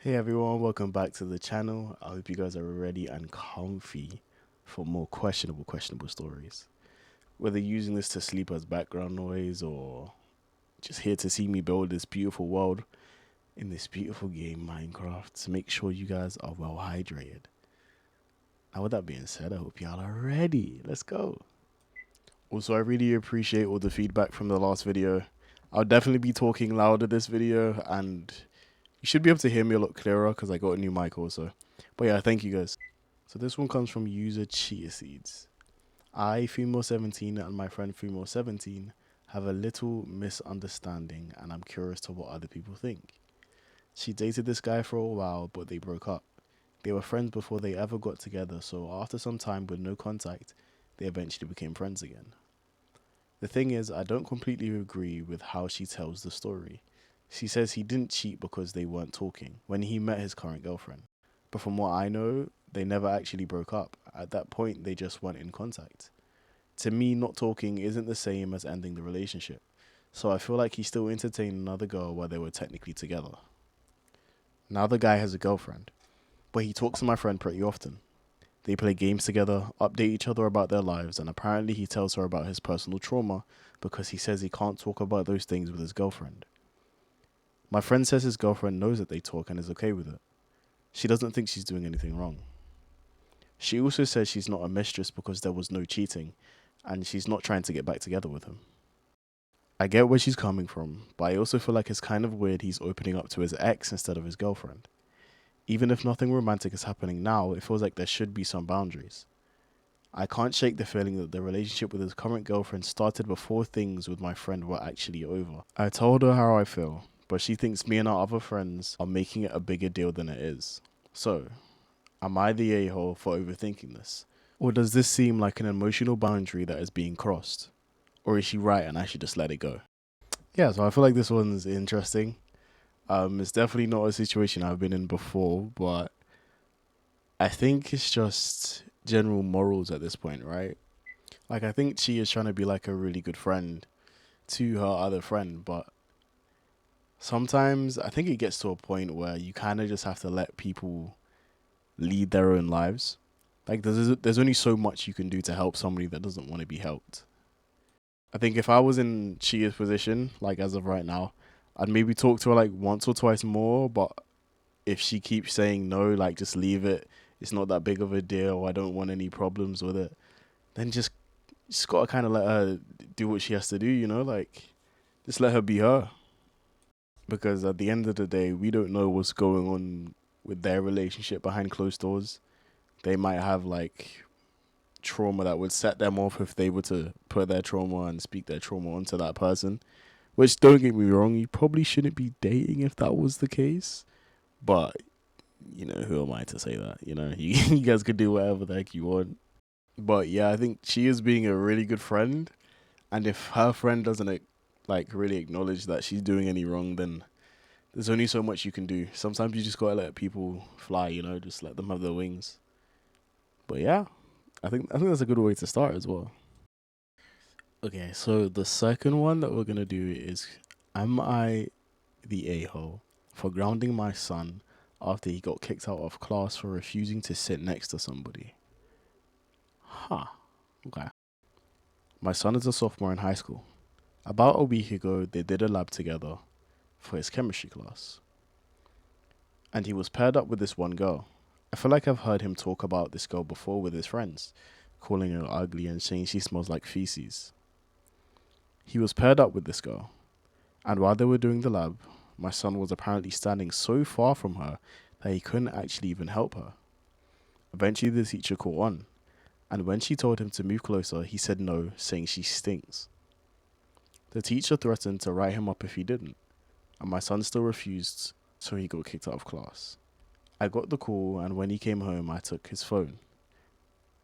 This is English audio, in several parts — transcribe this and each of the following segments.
Hey everyone, welcome back to the channel. I hope you guys are ready and comfy for more questionable stories. Whether using this to sleep as background noise or just here to see me build this beautiful world in this beautiful game, Minecraft, to make sure you guys are well hydrated. Now, with that being said, I hope y'all are ready. Let's go. Also, I really appreciate all the feedback from the last video. I'll definitely be talking louder this video, and you should be able to hear me a lot clearer because I got a new mic also. But yeah, thank you guys. So this one comes from user Chia Seeds. I, female 17, and my friend female 17 have a little misunderstanding, and I'm curious to what other people think. She dated this guy for a while, but they broke up. They were friends before they ever got together, so after some time with no contact, they eventually became friends again. The thing is, I don't completely agree with how she tells the story. She says he didn't cheat because they weren't talking when he met his current girlfriend. But from what I know, they never actually broke up. At that point, they just weren't in contact. To me, not talking isn't the same as ending the relationship. So I feel like he still entertained another girl while they were technically together. Now the guy has a girlfriend, but he talks to my friend pretty often. They play games together, update each other about their lives, and apparently he tells her about his personal trauma because he says he can't talk about those things with his girlfriend. My friend says his girlfriend knows that they talk and is okay with it. She doesn't think she's doing anything wrong. She also says she's not a mistress because there was no cheating, and she's not trying to get back together with him. I get where she's coming from, but I also feel like it's kind of weird he's opening up to his ex instead of his girlfriend. Even if nothing romantic is happening now, it feels like there should be some boundaries. I can't shake the feeling that the relationship with his current girlfriend started before things with my friend were actually over. I told her how I feel, but she thinks me and our other friends are making it a bigger deal than it is. So, am I the a-hole for overthinking this? Or does this seem like an emotional boundary that is being crossed? Or is she right and I should just let it go? Yeah, so I feel like this one's interesting. It's definitely not a situation I've been in before, but I think it's just general morals at this point, right? Like, I think she is trying to be like a really good friend to her other friend, but sometimes I think it gets to a point where you kind of just have to let people lead their own lives. Like, there's only so much you can do to help somebody that doesn't want to be helped. I think if I was in Chia's position, like as of right now, I'd maybe talk to her like once or twice more, but if she keeps saying no, like just leave it, it's not that big of a deal, I don't want any problems with it, then just gotta kind of let her do what she has to do, like just let her be her. Because at the end of the day, we don't know what's going on with their relationship behind closed doors. They might have like trauma that would set them off if they were to put their trauma and speak their trauma onto that person. Which, don't get me wrong, you probably shouldn't be dating if that was the case. But, who am I to say that? You guys could do whatever the heck you want. But yeah, I think she is being a really good friend. And if her friend doesn't like really acknowledge that she's doing any wrong, then there's only so much you can do. Sometimes you just gotta let people fly, just let them have their wings. But yeah, I think that's a good way to start as well. Okay, so the second one that we're gonna do is, am I the a-hole for grounding my son after he got kicked out of class for refusing to sit next to somebody? Huh. Okay. My son is a sophomore in high school. About a week ago, they did a lab together for his chemistry class, and he was paired up with this one girl. I feel like I've heard him talk about this girl before with his friends, calling her ugly and saying she smells like feces. He was paired up with this girl, and while they were doing the lab, my son was apparently standing so far from her that he couldn't actually even help her. Eventually, the teacher caught on, and when she told him to move closer, he said no, saying she stinks. The teacher threatened to write him up if he didn't, and my son still refused, so he got kicked out of class. I got the call, and when he came home, I took his phone.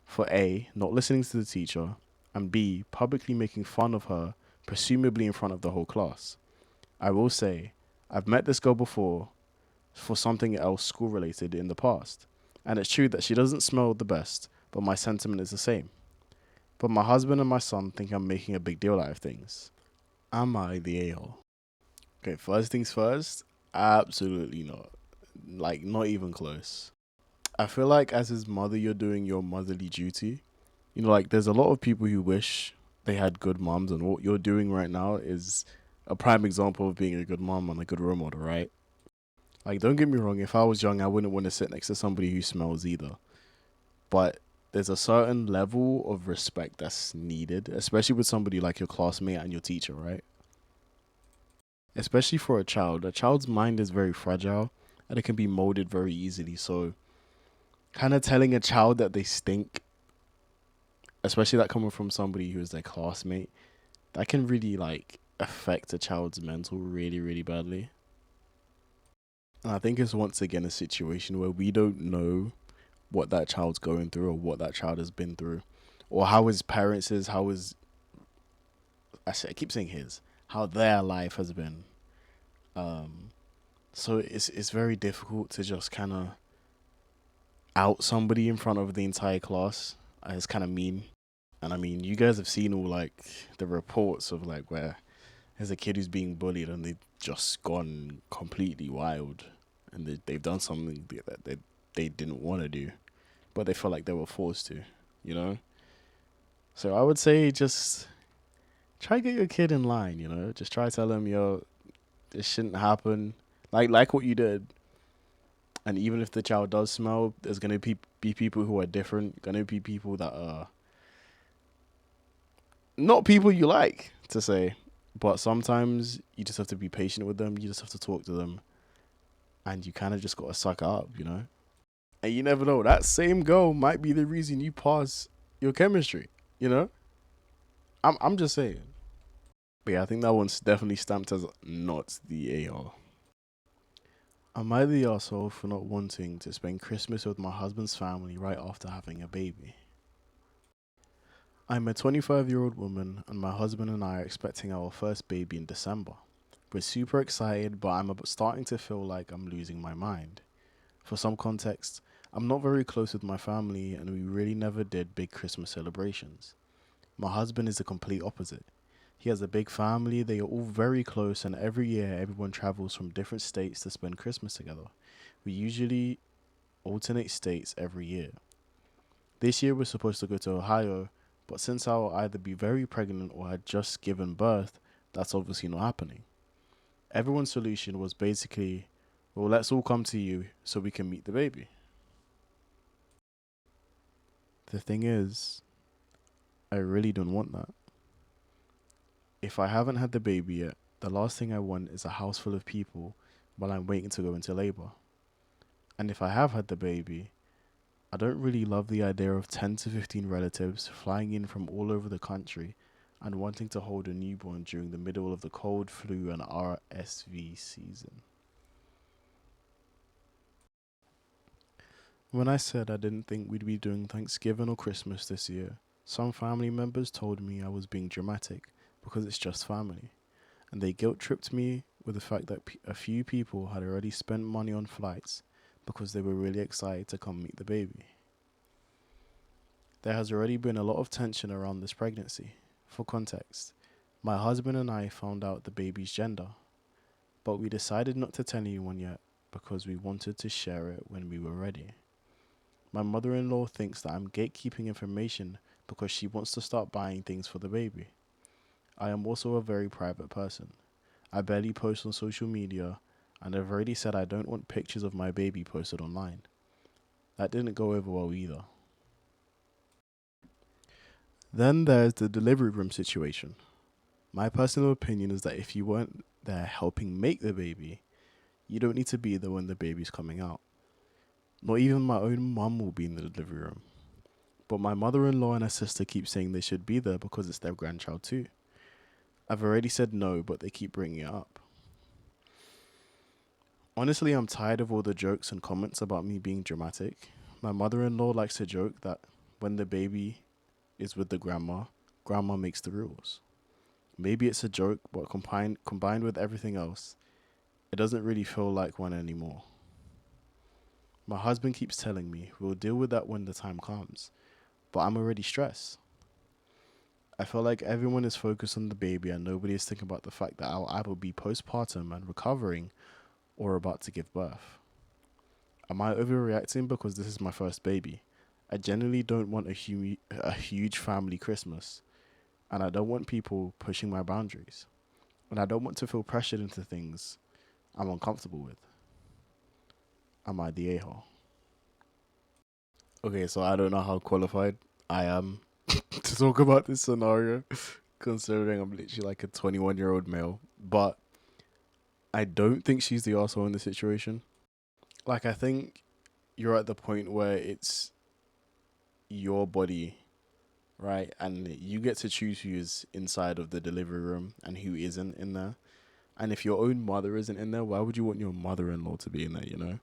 For A, not listening to the teacher, and B, publicly making fun of her, presumably in front of the whole class. I will say, I've met this girl before for something else school related in the past, and it's true that she doesn't smell the best, but my sentiment is the same. But my husband and my son think I'm making a big deal out of things. Am I the a-hole? Okay, first things first, absolutely not. Like, not even close. I feel like as his mother, you're doing your motherly duty. You know, like there's a lot of people who wish they had good moms, and what you're doing right now is a prime example of being a good mom and a good role model, right? Like, don't get me wrong, if I was young, I wouldn't want to sit next to somebody who smells either. But there's a certain level of respect that's needed, especially with somebody like your classmate and your teacher, right? Especially for a child. A child's mind is very fragile and it can be molded very easily. So, kind of telling a child that they stink, especially that coming from somebody who is their classmate, that can really like affect a child's mental really, really badly. And I think it's once again a situation where we don't know what that child's going through or what that child has been through or how his parents is, how his, I keep saying his, how their life has been. Um, so it's very difficult to just kind of out somebody in front of the entire class. It's kind of mean. And I mean, you guys have seen all like the reports of like where there's a kid who's being bullied and they've just gone completely wild and they've done something that they didn't want to do, but they felt like they were forced to, you know? So I would say just try to get your kid in line, you know? Just try to tell them, yo, this shouldn't happen. Like what you did. And even if the child does smell, there's gonna be people who are different. Gonna be people that are not people you like to say, but sometimes you just have to be patient with them. You just have to talk to them, and you kind of just gotta suck up, you know. And you never know. That same girl might be the reason you pass your chemistry. You know. I'm just saying. But yeah, I think that one's definitely stamped as not the AR. Am I the asshole for not wanting to spend Christmas with my husband's family right after having a baby? I'm a 25-year-old woman, and my husband and I are expecting our first baby in December. We're super excited, but I'm starting to feel like I'm losing my mind. For some context, I'm not very close with my family, and we really never did big Christmas celebrations. My husband is the complete opposite. He has a big family, they are all very close, and every year everyone travels from different states to spend Christmas together. We usually alternate states every year. This year we're supposed to go to Ohio, but since I'll either be very pregnant or had just given birth, that's obviously not happening. Everyone's solution was basically, well, let's all come to you so we can meet the baby. The thing is, I really don't want that. If I haven't had the baby yet, the last thing I want is a house full of people while I'm waiting to go into labor. And if I have had the baby, I don't really love the idea of 10 to 15 relatives flying in from all over the country and wanting to hold a newborn during the middle of the cold, flu, and RSV season. When I said I didn't think we'd be doing Thanksgiving or Christmas this year, some family members told me I was being dramatic because it's just family, and they guilt tripped me with the fact that a few people had already spent money on flights because they were really excited to come meet the baby. There has already been a lot of tension around this pregnancy. For context, my husband and I found out the baby's gender, but we decided not to tell anyone yet because we wanted to share it when we were ready. My mother in law thinks that I'm gatekeeping information because she wants to start buying things for the baby. I am also a very private person. I barely post on social media, and I've already said I don't want pictures of my baby posted online. That didn't go over well either. Then there's the delivery room situation. My personal opinion is that if you weren't there helping make the baby, you don't need to be there when the baby's coming out. Not even my own mum will be in the delivery room. But my mother in law and her sister keep saying they should be there because it's their grandchild too. I've already said no, but they keep bringing it up. Honestly, I'm tired of all the jokes and comments about me being dramatic. My mother in law likes to joke that when the baby is with the grandma, grandma makes the rules. Maybe it's a joke, but combined with everything else, it doesn't really feel like one anymore. My husband keeps telling me we'll deal with that when the time comes, but I'm already stressed. I feel like everyone is focused on the baby and nobody is thinking about the fact that I'll either be postpartum and recovering or about to give birth. Am I overreacting because this is my first baby? I generally don't want a huge family Christmas, and I don't want people pushing my boundaries, and I don't want to feel pressured into things I'm uncomfortable with. Am I the a-hole? Okay, so I don't know how qualified I am to talk about this scenario, considering I'm literally like a 21-year-old male, but I don't think she's the asshole in the situation. Like, I think you're at the point where it's your body, right? And you get to choose who's inside of the delivery room and who isn't in there. And if your own mother isn't in there, why would you want your mother-in-law to be in there, you know?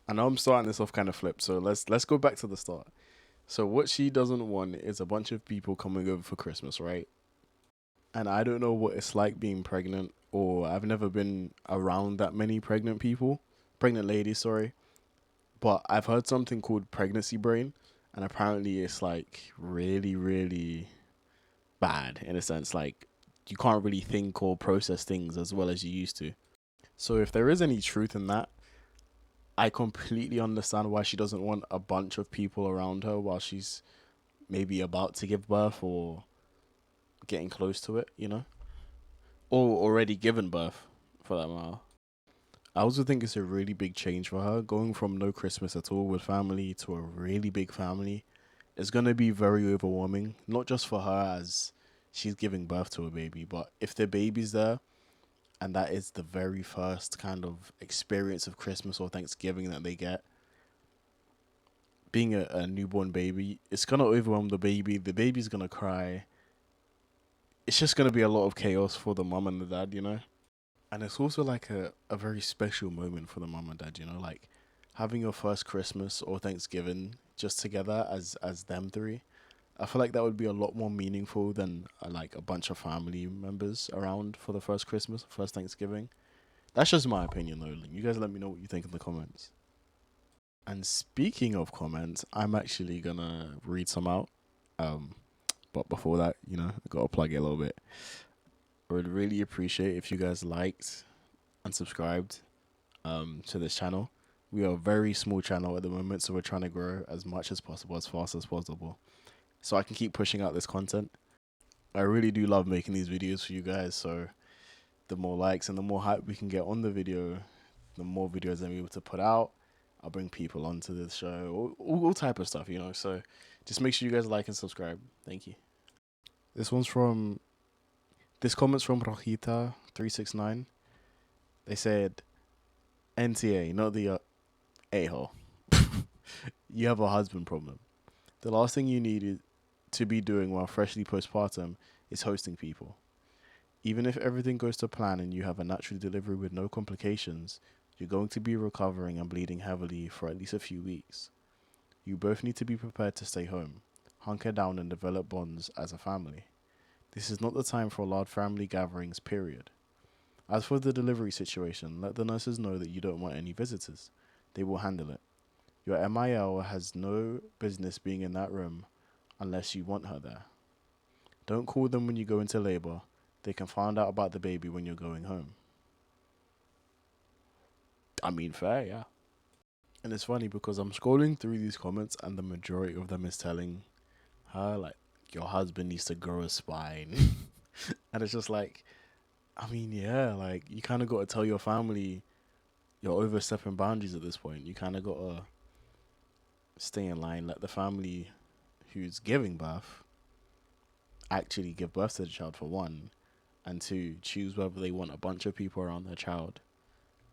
I know I'm starting this off kind of flip, so let's go back to the start. So what she doesn't want is a bunch of people coming over for Christmas, right? And I don't know what it's like being pregnant, or I've never been around that many pregnant ladies, sorry. But I've heard something called pregnancy brain, and apparently it's like really, really bad in a sense. Like you can't really think or process things as well as you used to. So if there is any truth in that, I completely understand why she doesn't want a bunch of people around her while she's maybe about to give birth or getting close to it, you know? Or already given birth, for that matter. I also think it's a really big change for her, going from no Christmas at all with family to a really big family. It's going to be very overwhelming, not just for her as she's giving birth to a baby, but if the baby's there and that is the very first kind of experience of Christmas or Thanksgiving that they get, being a newborn baby, it's going to overwhelm the baby. The baby's going to cry. It's just going to be a lot of chaos for the mom and the dad, you know? And it's also like a very special moment for the mom and dad, you know? Like having your first Christmas or Thanksgiving just together as them three. I feel like that would be a lot more meaningful than like a bunch of family members around for the first Christmas, first Thanksgiving. That's just my opinion, though. You guys let me know what you think in the comments. And speaking of comments, I'm actually gonna read some out. Um, but before that, you know, I gotta plug it a little bit. I would really appreciate if you guys liked and subscribed to this channel. We are a very small channel at the moment, so we're trying to grow as much as possible, as fast as possible, so I can keep pushing out this content. I really do love making these videos for you guys, so the more likes and the more hype we can get on the video, the more videos I'm able to put out. I'll bring people onto this show, all type of stuff, you know. So just make sure you guys like and subscribe. Thank you. This one's from this comment's from Rojita369. They said, "NTA, not the a-hole. You have a husband problem. The last thing you need to be doing while freshly postpartum is hosting people. Even if everything goes to plan and you have a natural delivery with no complications, you're going to be recovering and bleeding heavily for at least a few weeks. You both need to be prepared to stay home, hunker down and develop bonds as a family. This is not the time for large family gatherings, period. As for the delivery situation, let the nurses know that you don't want any visitors. They will handle it. Your MIL has no business being in that room unless you want her there. Don't call them when you go into labor. They can find out about the baby when you're going home." I mean, fair, yeah. And it's funny because I'm scrolling through these comments and the majority of them is telling her, like, your husband needs to grow a spine. And it's just like, I mean, yeah, like, you kind of got to tell your family you're overstepping boundaries at this point. You kind of got to stay in line, let the family who's giving birth actually give birth to the child, for one, and two, choose whether they want a bunch of people around their child,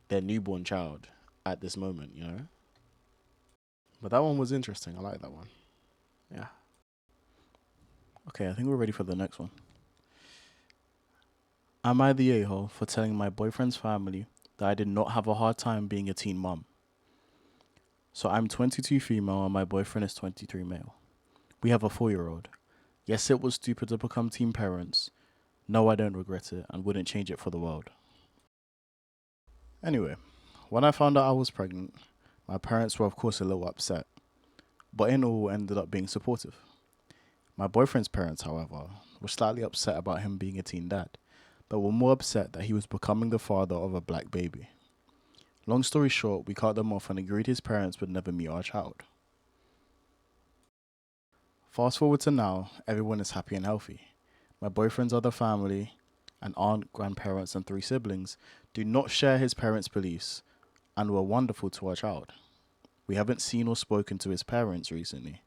their newborn child, at this moment, you know? But that one was interesting. I like that one. Yeah. Okay, I think we're ready for the next one. Am I the a-hole for telling my boyfriend's family that I did not have a hard time being a teen mom? So I'm 22 female and my boyfriend is 23 male. We have a 4-year-old. Yes, it was stupid to become teen parents. No, I don't regret it and wouldn't change it for the world. Anyway, when I found out I was pregnant, my parents were of course a little upset, but in all ended up being supportive. My boyfriend's parents, however, were slightly upset about him being a teen dad, but were more upset that he was becoming the father of a black baby. Long story short, we cut them off and agreed his parents would never meet our child. Fast forward to now, everyone is happy and healthy. My boyfriend's other family, an aunt, grandparents, and 3 siblings, do not share his parents' beliefs and were wonderful to our child. We haven't seen or spoken to his parents recently.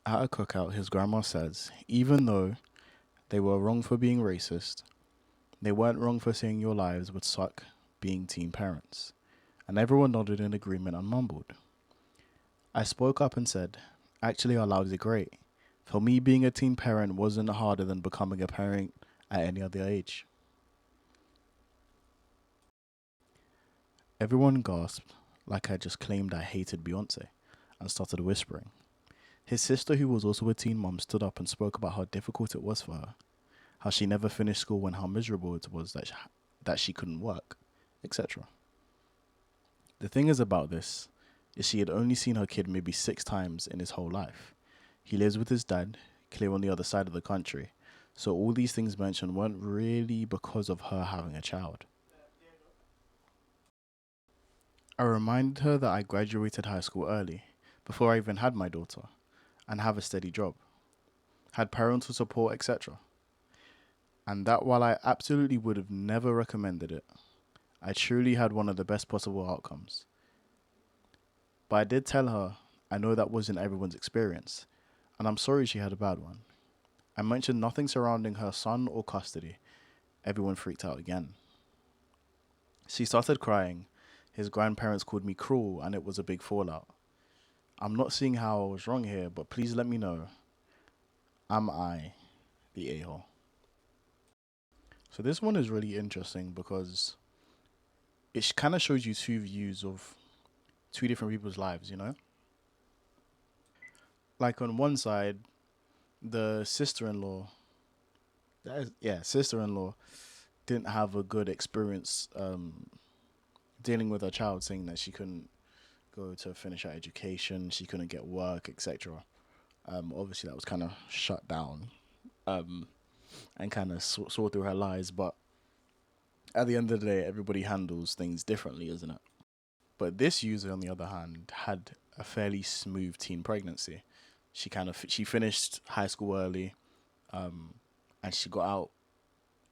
At a cookout, his grandma says, even though they were wrong for being racist, they weren't wrong for saying your lives would suck being teen parents. And everyone nodded in agreement and mumbled. I spoke up and said, actually, our lives are great. For me, being a teen parent wasn't harder than becoming a parent at any other age. Everyone gasped, like I just claimed I hated Beyonce, and started whispering. His sister, who was also a teen mom, stood up and spoke about how difficult it was for her, how she never finished school and how miserable it was that she couldn't work, etc. The thing is about this is she had only seen her kid maybe 6 times in his whole life. He lives with his dad, clear on the other side of the country, so all these things mentioned weren't really because of her having a child. I reminded her that I graduated high school early, before I even had my daughter, and have a steady job, had parental support, etc. And that while I absolutely would have never recommended it, I truly had one of the best possible outcomes. But I did tell her I know that wasn't everyone's experience, and I'm sorry she had a bad one. I mentioned nothing surrounding her son or custody. Everyone freaked out again. She started crying. His grandparents called me cruel, and it was a big fallout. I'm not seeing how I was wrong here, but please let me know. Am I the a-hole? So this one is really interesting because it kind of shows you 2 views of 2 different people's lives, you know? Like on one side, the sister-in-law, sister-in-law didn't have a good experience dealing with her child, saying that she couldn't go to finish her education, she couldn't get work, etc. Obviously, that was kind of shut down and kind of saw through her lies. But at the end of the day, everybody handles things differently, isn't it? But this user, on the other hand, had a fairly smooth teen pregnancy. She finished high school early, um, and she got out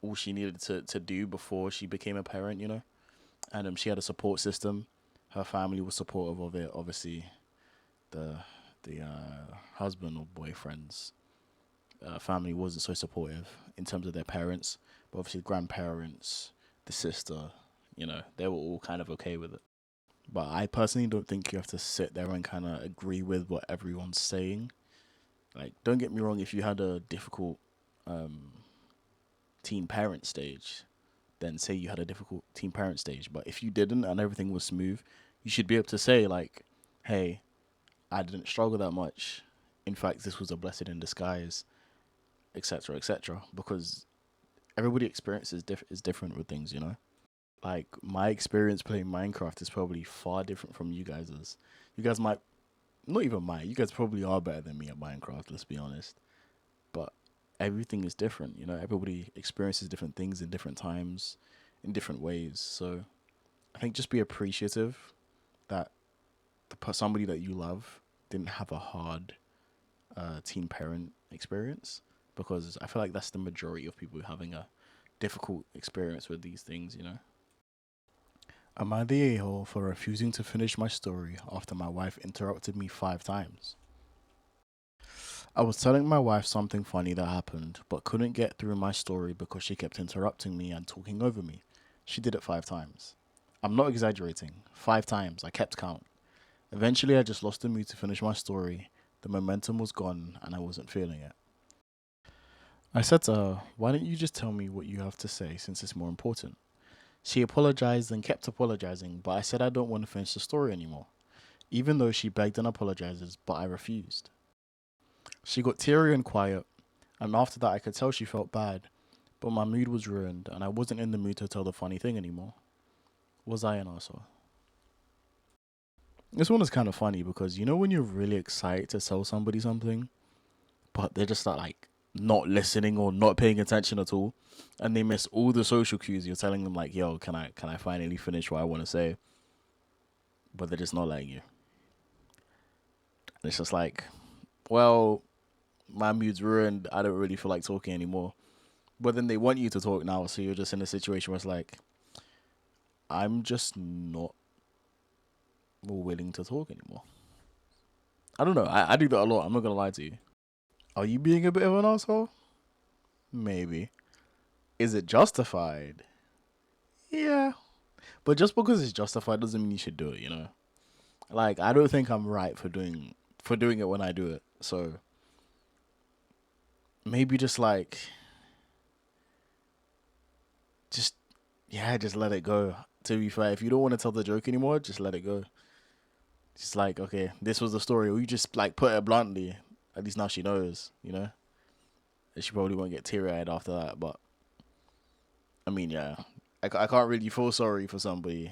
all she needed to do before she became a parent, you know. And she had a support system. Her family was supportive of it. Obviously, the husband or boyfriend's family wasn't so supportive in terms of their parents, but obviously grandparents, the sister, you know, they were all kind of okay with it. But I personally don't think you have to sit there and kind of agree with what everyone's saying. Like, don't get me wrong, if you had a difficult um, teen parent stage, then say you had a difficult teen parent stage. But if you didn't and everything was smooth, you should be able to say, like, hey, I didn't struggle that much. In fact, this was a blessing in disguise, etc., etc. Because everybody experience is different with things, you know. Like my experience playing Minecraft is probably far different from you guys's. You guys might not even might. You guys probably are better than me at Minecraft. Let's be honest. But everything is different, you know. Everybody experiences different things in different times, in different ways. So I think just be appreciative that somebody that you love didn't have a hard teen parent experience, because I feel like that's the majority of people having a difficult experience with these things, you know. Am I the a-hole for refusing to finish my story after my wife interrupted me 5 times? I was telling my wife something funny that happened, but couldn't get through my story because she kept interrupting me and talking over me. She did it 5 times. I'm not exaggerating. 5 times. I kept count. Eventually, I just lost the mood to finish my story. The momentum was gone and I wasn't feeling it. I said to her, why don't you just tell me what you have to say since it's more important? She apologized and kept apologizing, but I said I don't want to finish the story anymore, even though she begged and apologizes, but I refused. She got teary and quiet, and after that I could tell she felt bad, but my mood was ruined and I wasn't in the mood to tell the funny thing anymore. Was I an asshole? This one is kind of funny because you know when you're really excited to tell somebody something, but they're just like not listening or not paying attention at all, and they miss all the social cues. You're telling them like, "Yo, can I finally finish what I want to say?" But they're just not letting you. And it's just like, well, my mood's ruined. I don't really feel like talking anymore. But then they want you to talk now, so you're just in a situation where it's like, I'm just not willing to talk anymore. I don't know. I do that a lot. I'm not gonna lie to you. Are you being a bit of an asshole? Maybe. Is it justified? Yeah. But just because it's justified doesn't mean you should do it, you know? Like I don't think I'm right for doing it when I do it. So maybe just like just yeah, just let it go. To be fair, if you don't want to tell the joke anymore, just let it go. Just like, okay, this was the story. Or you just like put it bluntly. At least now she knows, you know? And she probably won't get teary eyed after that. But I mean, yeah, I can't really feel sorry for somebody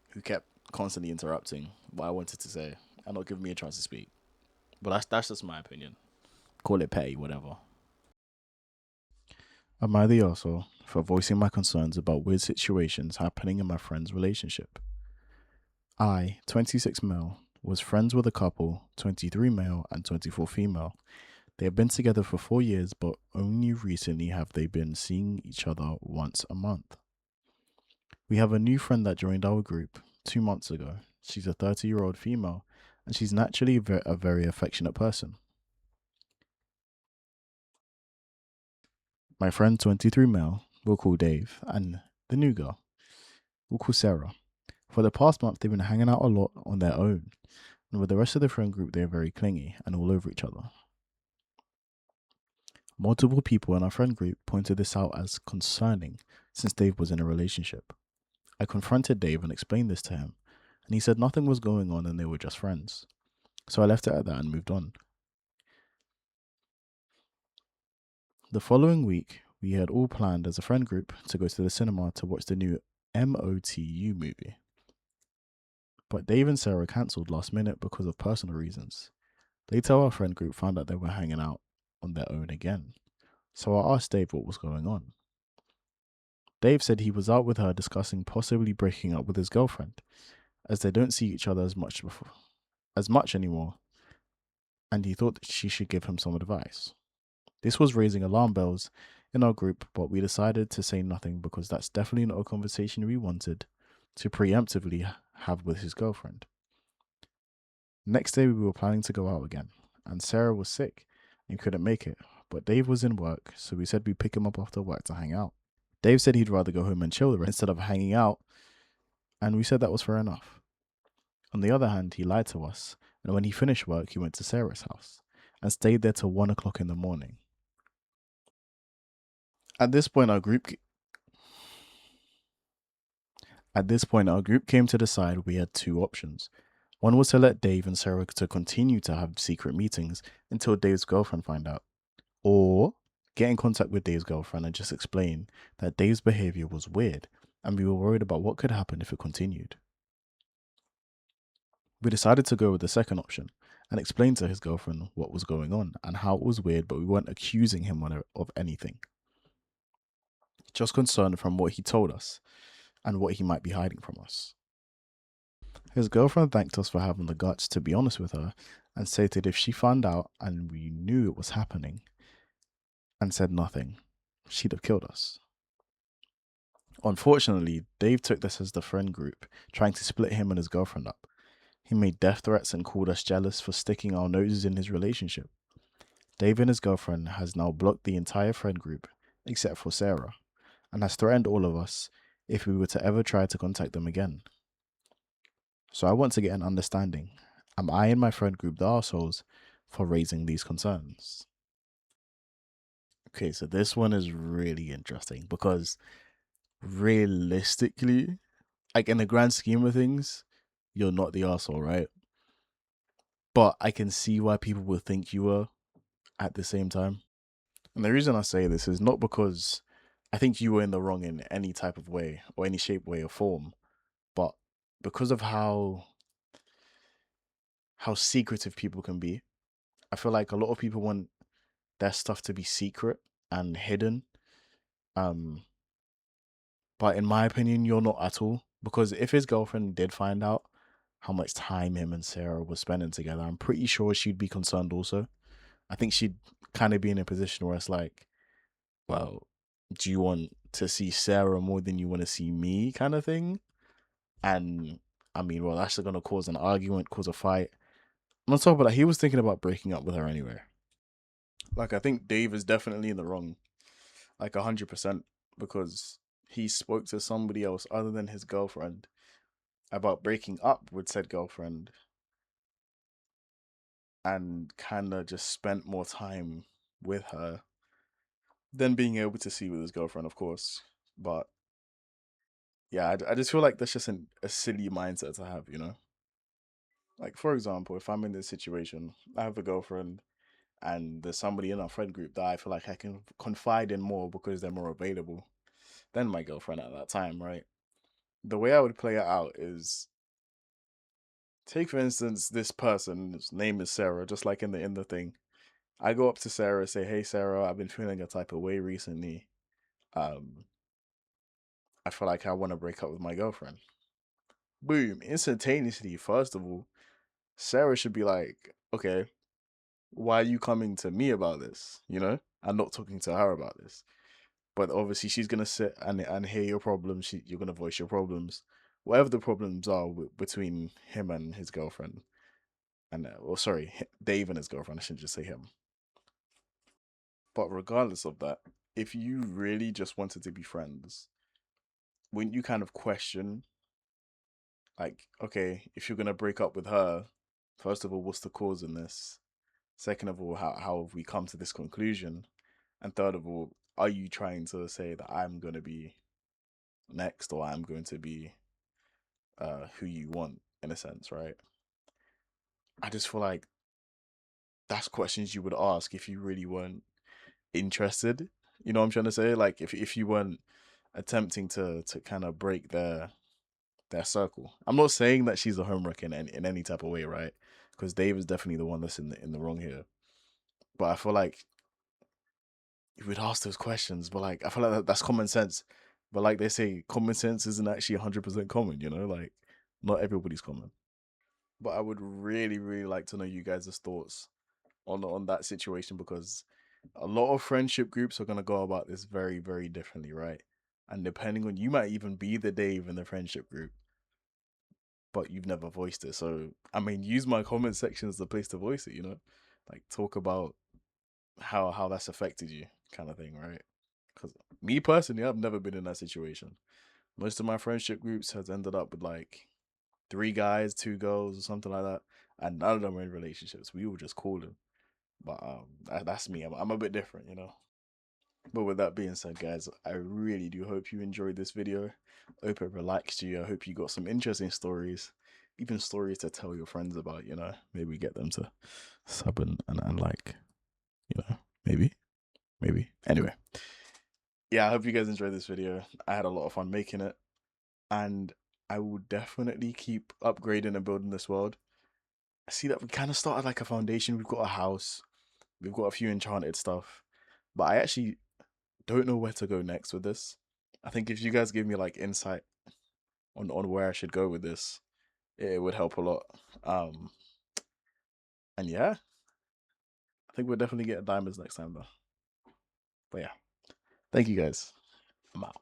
who kept constantly interrupting what I wanted to say and not giving me a chance to speak. But that's just my opinion. Call it petty, whatever. Am I the arsehole for voicing my concerns about weird situations happening in my friend's relationship? I, 26 male, was friends with a couple, 23 male and 24 female. They have been together for 4 years, but only recently have they been seeing each other once a month. We have a new friend that joined our group 2 months ago. She's a 30-year-old female, and she's naturally a very affectionate person. My friend 23 male, we'll call Dave, and the new girl, we'll call Sarah. For the past month, they've been hanging out a lot on their own, and with the rest of the friend group, they're very clingy and all over each other. Multiple people in our friend group pointed this out as concerning since Dave was in a relationship. I confronted Dave and explained this to him, and he said nothing was going on and they were just friends. So I left it at that and moved on. The following week, we had all planned as a friend group to go to the cinema to watch the new MOTU movie. But Dave and Sarah cancelled last minute because of personal reasons. Later, our friend group found out they were hanging out on their own again. So I asked Dave what was going on. Dave said he was out with her discussing possibly breaking up with his girlfriend, as they don't see each other as much anymore, and he thought that she should give him some advice. This was raising alarm bells in our group, but we decided to say nothing because that's definitely not a conversation we wanted to preemptively have with his girlfriend. Next day, we were planning to go out again, and Sarah was sick and couldn't make it, but Dave was in work, so we said we'd pick him up after work to hang out. Dave said he'd rather go home and chill instead of hanging out, and we said that was fair enough. On the other hand, he lied to us, and when he finished work, he went to Sarah's house and stayed there till 1 o'clock in the morning. At this point, our group came to decide we had two options. One was to let Dave and Sarah to continue to have secret meetings until Dave's girlfriend found out, or get in contact with Dave's girlfriend and just explain that Dave's behavior was weird and we were worried about what could happen if it continued. We decided to go with the second option and explain to his girlfriend what was going on and how it was weird, but we weren't accusing him of anything. Just concerned from what he told us and what he might be hiding from us. His girlfriend thanked us for having the guts to be honest with her and stated if she found out and we knew it was happening and said nothing, she'd have killed us. Unfortunately, Dave took this as the friend group, trying to split him and his girlfriend up. He made death threats and called us jealous for sticking our noses in his relationship. Dave and his girlfriend has now blocked the entire friend group, except for Sarah, and has threatened all of us if we were to ever try to contact them again. So I want to get an understanding. Am I and my friend group the arseholes for raising these concerns? Okay, so this one is really interesting because realistically, like in the grand scheme of things, you're not the arsehole, right? But I can see why people would think you were at the same time. And the reason I say this is not because I think you were in the wrong in any type of way or any shape, way, or form, but because of how secretive people can be. I feel like a lot of people want their stuff to be secret and hidden. But in my opinion, you're not at all. Because if his girlfriend did find out how much time him and Sarah were spending together, I'm pretty sure she'd be concerned also. I think she'd kind of be in a position where it's like, well, do you want to see Sarah more than you want to see me, kind of thing? And I mean, well, that's going to cause an argument, cause a fight. And on top of that, he was thinking about breaking up with her anyway. Like, I think Dave is definitely in the wrong, like 100%, because he spoke to somebody else other than his girlfriend about breaking up with said girlfriend and kind of just spent more time with her than being able to see with his girlfriend, of course. But yeah, I just feel like that's just a silly mindset to have, you know? Like, for example, if I'm in this situation, I have a girlfriend and there's somebody in our friend group that I feel like I can confide in more because they're more available than my girlfriend at that time, right? The way I would play it out is take for instance this person's name is Sarah, just like in the thing. I go up to Sarah, say, "Hey Sarah, I've been feeling a type of way recently. Um, I feel like I want to break up with my girlfriend." Boom, instantaneously. First of all, Sarah should be like, "Okay, why are you coming to me about this? You know, I'm not talking to her about this." But obviously, she's gonna sit and hear your problems. You're gonna voice your problems, whatever the problems are between him and his girlfriend. And well, sorry, Dave and his girlfriend. I shouldn't just say him. But regardless of that, if you really just wanted to be friends, wouldn't you kind of question, like, okay, if you're gonna break up with her, first of all, what's the cause in this? Second of all, how have we come to this conclusion? And third of all, are you trying to say that I'm gonna be next or I'm going to be who you want in a sense, right? I just feel like that's questions you would ask if you really weren't interested. You know what I'm trying to say? Like if you weren't attempting to kind of break their circle. I'm not saying that she's a homewrecker in any type of way, right? Because Dave is definitely the one that's in the wrong here. But I feel like you would ask those questions, but like I feel like that's common sense. But like they say, common sense isn't actually 100% common. You know, like not everybody's common. But I would really, really like to know you guys' thoughts on that situation because a lot of friendship groups are gonna go about this very, very differently, right? And depending on you might even be the Dave in the friendship group, but you've never voiced it. So I mean, use my comment section as the place to voice it. You know, like talk about how that's affected you, kind of thing, right? Because me personally, I've never been in that situation. Most of my friendship groups has ended up with like 3 guys, 2 girls, or something like that, and none of them were in relationships. We were just calling. But that's me. I'm a bit different, you know. But with that being said, guys, I really do hope you enjoyed this video. I hope it relaxed you. I hope you got some interesting stories, even stories to tell your friends about, you know. Maybe get them to sub and like, you know, maybe. Anyway, yeah, I hope you guys enjoyed this video. I had a lot of fun making it, and I will definitely keep upgrading and building this world. I see that we kind of started like a foundation. We've got a house, we've got a few enchanted stuff, but I actually don't know where to go next with this. I think if you guys give me like insight on where I should go with this, it would help a lot. Um, and yeah, I think we'll definitely get diamonds next time though. But yeah, thank you guys. I'm out.